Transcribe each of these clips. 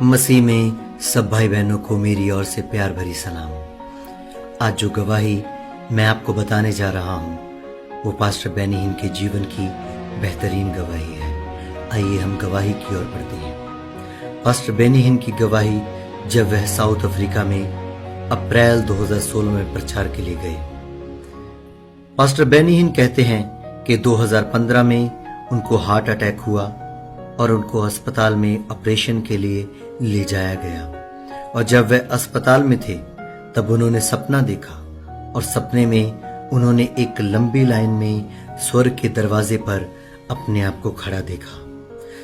मसीह में सब भाई बहनों को मेरी ओर से प्यार भरी सलाम। आज जो गवाही मैं आपको बताने जा रहा हूँ वो पास्टर बेनी हिन के जीवन की बेहतरीन गवाही है। आइए हम गवाही की ओर बढ़ते हैं। पास्टर बेनी हिन की गवाही जब वह साउथ अफ्रीका में अप्रैल 2016 में प्रचार के लिए गए। पास्टर बेनी हिन कहते हैं कि 2015 में उनको हार्ट अटैक हुआ और उनको अस्पताल में ऑपरेशन के लिए ले जाया गया। और जब वह अस्पताल में थे तब उन्होंने सपना देखा और सपने में उन्होंने एक लंबी लाइन में स्वर्ग के दरवाजे पर अपने आप को खड़ा देखा।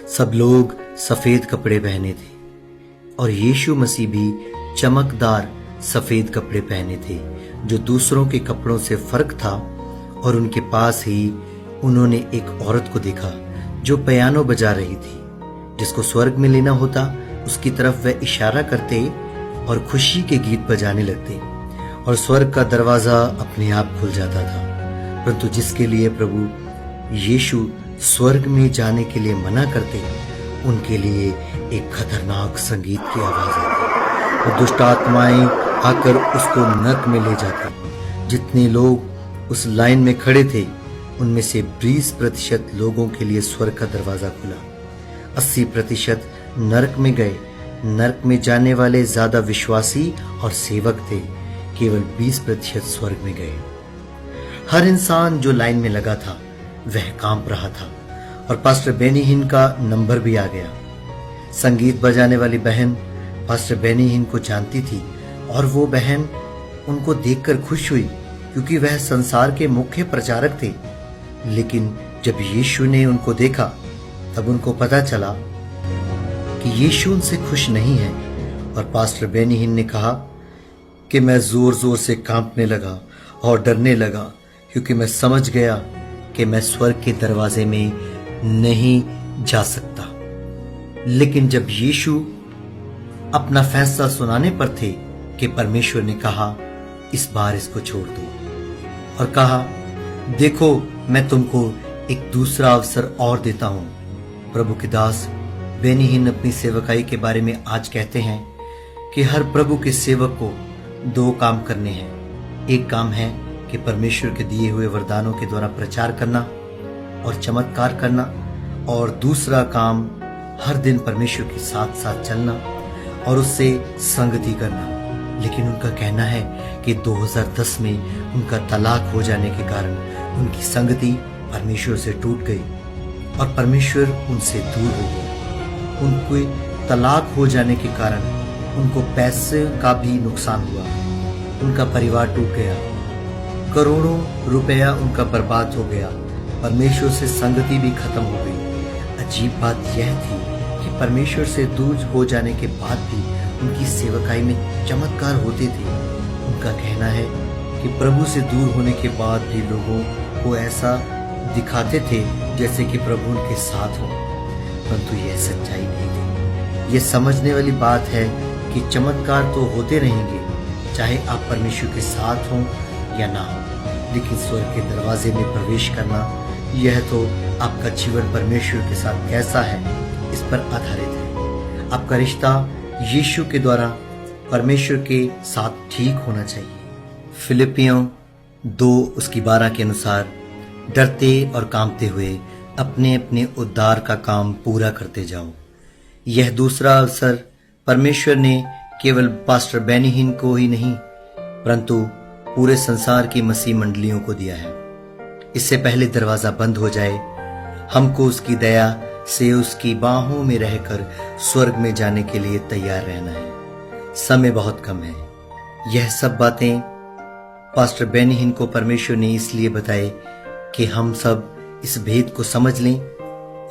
सब लोग सफेद कपड़े पहने थे और यीशु मसीह भी चमकदार सफेद कपड़े पहने थे जो दूसरों के कपड़ों से फर्क था। और उनके पास ही उन्होंने एक औरत को देखा जो पियानो बजा रही थी। जिसको स्वर्ग में लेना होता उसकी तरफ वह इशारा करते और खुशी के गीत बजाने लगते और स्वर्ग का दरवाजा अपने आप खुल जाता था। परंतु जिसके लिए प्रभु यीशु स्वर्ग में जाने के लिए मना करते उनके लिए एक खतरनाक संगीत की आवाज आती और दुष्ट आत्माएं आकर उसको नरक में ले जाती। जितने लोग उस लाइन में खड़े थे उनमें से 20% लोगों के लिए स्वर्ग का दरवाजा खुला। 80% नरक में गए। नरक में जाने वाले ज्यादा विश्वासी और सेवक थे। केवल 20% स्वर्ग में गए। हर इंसान जो लाइन में लगा था वह कांप रहा था और पास्टर बेनी हिन का नंबर भी आ गया। संगीत बजाने वाली बहन पास्टर बेनी हिन को जानती थी और वो बहन उनको देखकर खुश हुई क्योंकि वह संसार के मुख्य प्रचारक थे। लेकिन जब यीशु ने उनको देखा तब उनको पता चला कि यीशु उनसे खुश नहीं है। और पास्टर बेनी हिन ने कहा कि मैं जोर जोर से कांपने लगा और डरने लगा क्योंकि मैं समझ गया कि मैं स्वर्ग के दरवाजे में नहीं जा सकता। लेकिन जब यीशु अपना फैसला सुनाने पर थे कि परमेश्वर ने कहा इस बार इसको छोड़ दो और कहा देखो मैं तुमको एक दूसरा अवसर और देता हूं। प्रभु के दास बेनी हिन अपनी सेवकाई के बारे में आज कहते हैं कि हर प्रभु के सेवक को 2 काम करने हैं। एक काम है कि परमेश्वर के दिए हुए वरदानों के द्वारा प्रचार करना और चमत्कार करना, और दूसरा काम हर दिन परमेश्वर के साथ साथ चलना और उससे संगति करना। लेकिन उनका कहना है कि 2010 में उनका तलाक हो जाने के कारण उनकी संगति परमेश्वर से टूट गई और परमेश्वर उनसे दूर हो गए। उनके तलाक हो जाने के कारण उनको पैसे का भी नुकसान हुआ। उनका परिवार टूट गया। करोड़ों रुपया उनका बर्बाद हो गया। परमेश्वर से संगति भी खत्म हो गई। अजीब बात यह थी कि परमेश्वर से दूर हो जाने के बाद भी उनकी सेवकाई में चमत्कार होते थे। उनका कहना है कि प्रभु से दूर होने के बाद भी लोगों को ऐसा दिखाते थे जैसे कि प्रभु उनके साथ हो, परंतु यह सच्चाई नहीं थी। यह समझने वाली बात है कि चमत्कार तो होते रहेंगे चाहे आप परमेश्वर के साथ हों या ना हो, लेकिन स्वर्ग के दरवाजे में प्रवेश करना यह तो आपका जीवन परमेश्वर के साथ कैसा है इस पर आधारित है। आपका रिश्ता यीशु के द्वारा परमेश्वर के साथ ठीक होना चाहिए। फिलिपियों 2:12 के अनुसार डरते और कांपते हुए अपने अपने उद्धार का काम पूरा करते जाओ। यह दूसरा अवसर परमेश्वर ने केवल पास्टर बेनी हिन को ही नहीं परंतु पूरे संसार की मसीह मंडलियों को दिया है। इससे पहले दरवाजा बंद हो जाए हमको उसकी दया से उसकी बाहों में रहकर स्वर्ग में जाने के लिए तैयार रहना है। समय बहुत कम है। यह सब बातें पास्टर बेनी हिन को परमेश्वर ने इसलिए बताए कि हम सब इस भेद को समझ लें।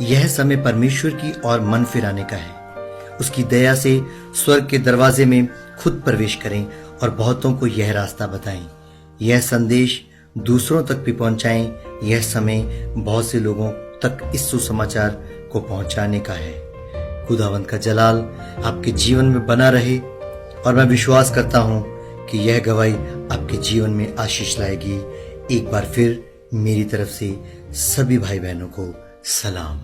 यह समय परमेश्वर की और मन फिराने का है। उसकी दया से स्वर्ग के दरवाजे में खुद प्रवेश करें और बहुतों को यह रास्ता बताएं। यह संदेश दूसरों तक भी पहुंचाएं। यह समय बहुत से लोगों तक इस सुसमाचार को पहुंचाने का है। खुदावंद का जलाल आपके जीवन में बना रहे और मैं विश्वास करता हूं कि यह गवाही आपके जीवन में आशीष लाएगी। एक बार फिर मेरी तरफ से सभी भाई बहनों को सलाम।